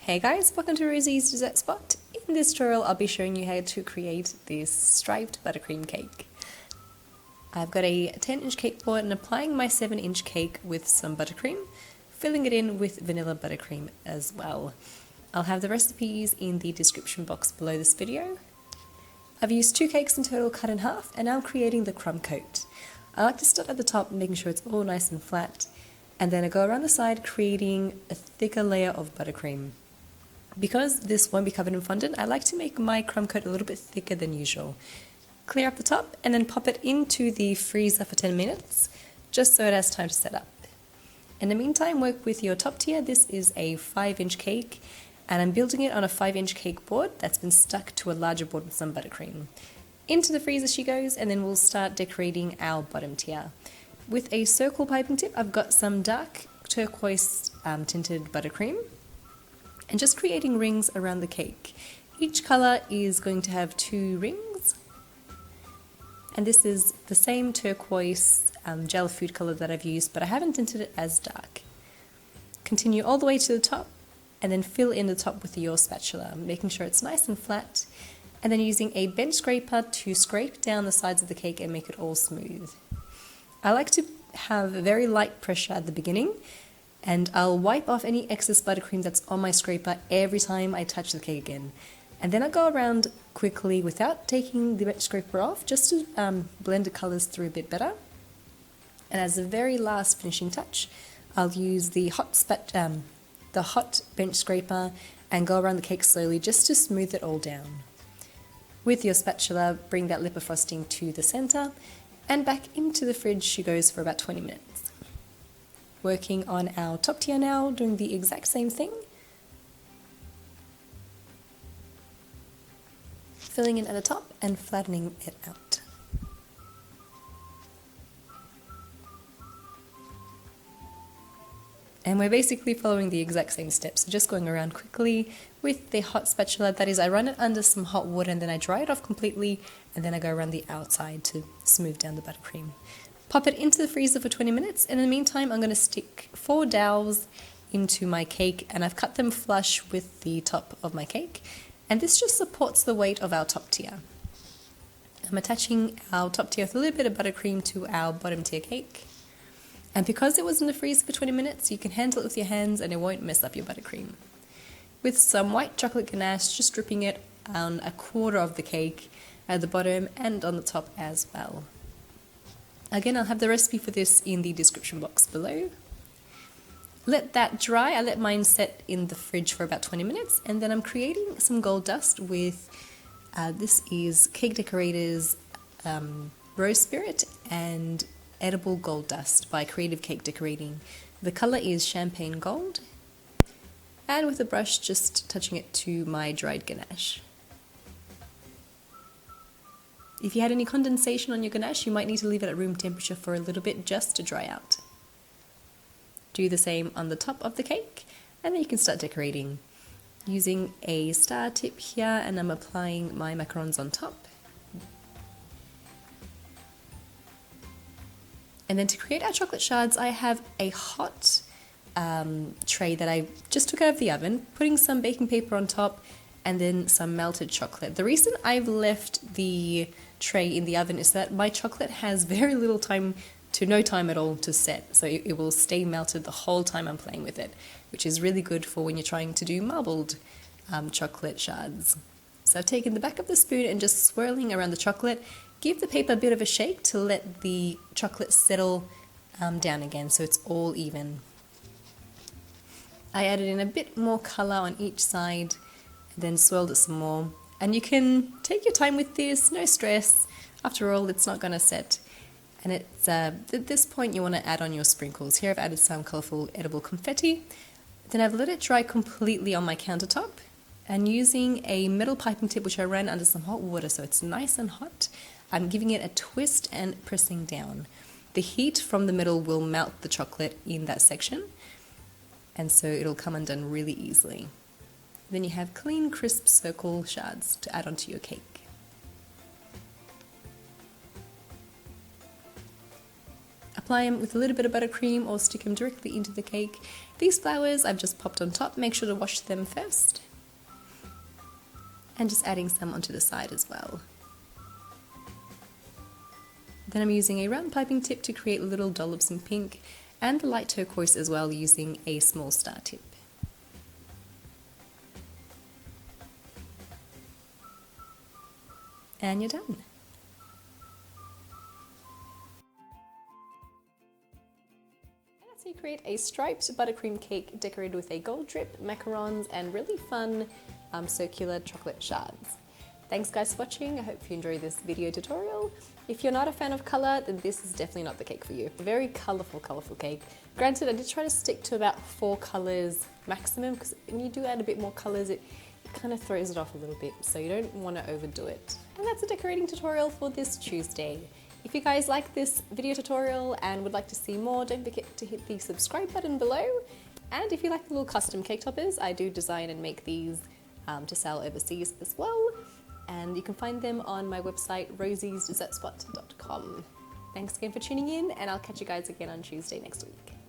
Hey guys, welcome to Rosie's Dessert Spot. In this tutorial I'll be showing you how to create this striped buttercream cake. I've got a 10-inch cake board and applying my 7-inch cake with some buttercream, filling it in with vanilla buttercream as well. I'll have the recipes in the description box below this video. I've used 2 cakes in total cut in half and now I'm creating the crumb coat. I like to start at the top making sure it's all nice and flat, and then I go around the side creating a thicker layer of buttercream. Because this won't be covered in fondant, I like to make my crumb coat a little bit thicker than usual. Clear up the top and then pop it into the freezer for 10 minutes, just so it has time to set up. In the meantime, work with your top tier. This is a 5-inch cake, and I'm building it on a 5-inch cake board that's been stuck to a larger board with some buttercream. Into the freezer she goes, and then we'll start decorating our bottom tier. With a circle piping tip, I've got some dark turquoise tinted buttercream, and just creating rings around the cake. Each colour is going to have 2 rings, and this is the same turquoise gel food colour that I've used, but I haven't tinted it as dark. Continue all the way to the top and then fill in the top with your spatula, making sure it's nice and flat, and then using a bench scraper to scrape down the sides of the cake and make it all smooth. I like to have very light pressure at the beginning, and I'll wipe off any excess buttercream that's on my scraper every time I touch the cake again. And then I'll go around quickly without taking the bench scraper off, just to blend the colours through a bit better. And as a very last finishing touch, I'll use the hot bench scraper and go around the cake slowly just to smooth it all down. With your spatula, bring that lip of frosting to the centre, and back into the fridge she goes for about 20 minutes. Working on our top tier now, doing the exact same thing. Filling in at the top and flattening it out. And we're basically following the exact same steps, so just going around quickly with the hot spatula. That is, I run it under some hot water and then I dry it off completely, and then I go around the outside to smooth down the buttercream. Pop it into the freezer for 20 minutes. In the meantime, I'm going to stick 4 dowels into my cake, and I've cut them flush with the top of my cake, and this just supports the weight of our top tier. I'm attaching our top tier with a little bit of buttercream to our bottom tier cake, and because it was in the freezer for 20 minutes, you can handle it with your hands and it won't mess up your buttercream. With some white chocolate ganache, just dripping it on a quarter of the cake at the bottom and on the top as well. Again, I'll have the recipe for this in the description box below. Let that dry. I let mine set in the fridge for about 20 minutes, and then I'm creating some gold dust with, this is Cake Decorators Rose Spirit and Edible Gold Dust by Creative Cake Decorating. The colour is Champagne Gold, and with a brush just touching it to my dried ganache. If you had any condensation on your ganache, you might need to leave it at room temperature for a little bit just to dry out. Do the same on the top of the cake, and then you can start decorating. Using a star tip here, and I'm applying my macarons on top. And then to create our chocolate shards, I have a hot tray that I just took out of the oven, putting some baking paper on top, and then some melted chocolate. The reason I've left the tray in the oven is that my chocolate has very little time to no time at all to set, so it will stay melted the whole time I'm playing with it, which is really good for when you're trying to do marbled chocolate shards. So I've taken the back of the spoon and just swirling around the chocolate. Give the paper a bit of a shake to let the chocolate settle down again so it's all even. I added in a bit more colour on each side, then swirled it some more. And you can take your time with this, no stress. After all, it's not going to set. And it's at this point you want to add on your sprinkles. Here I've added some colourful edible confetti. Then I've let it dry completely on my countertop, and using a metal piping tip which I ran under some hot water so it's nice and hot, I'm giving it a twist and pressing down. The heat from the metal will melt the chocolate in that section, and so it'll come undone really easily. Then you have clean, crisp circle shards to add onto your cake. apply them with a little bit of buttercream or stick them directly into the cake. These flowers I've just popped on top, make sure to wash them first. And just adding some onto the side as well. Then I'm using a round piping tip to create little dollops in pink and the light turquoise as well, using a small star tip. And you're done. So you create a striped buttercream cake decorated with a gold drip, macarons, and really fun circular chocolate shards. Thanks guys for watching. I hope you enjoyed this video tutorial. If you're not a fan of colour, then this is definitely not the cake for you. A very colourful cake. Granted, I did try to stick to about 4 colours maximum, because when you do add a bit more colours, it kind of throws it off a little bit, so you don't want to overdo it. And that's a decorating tutorial for this Tuesday. If you guys like this video tutorial and would like to see more, don't forget to hit the subscribe button below. And if you like the little custom cake toppers, I do design and make these to sell overseas as well. And you can find them on my website, rosiesdessertspot.com. Thanks again for tuning in, and I'll catch you guys again on Tuesday next week.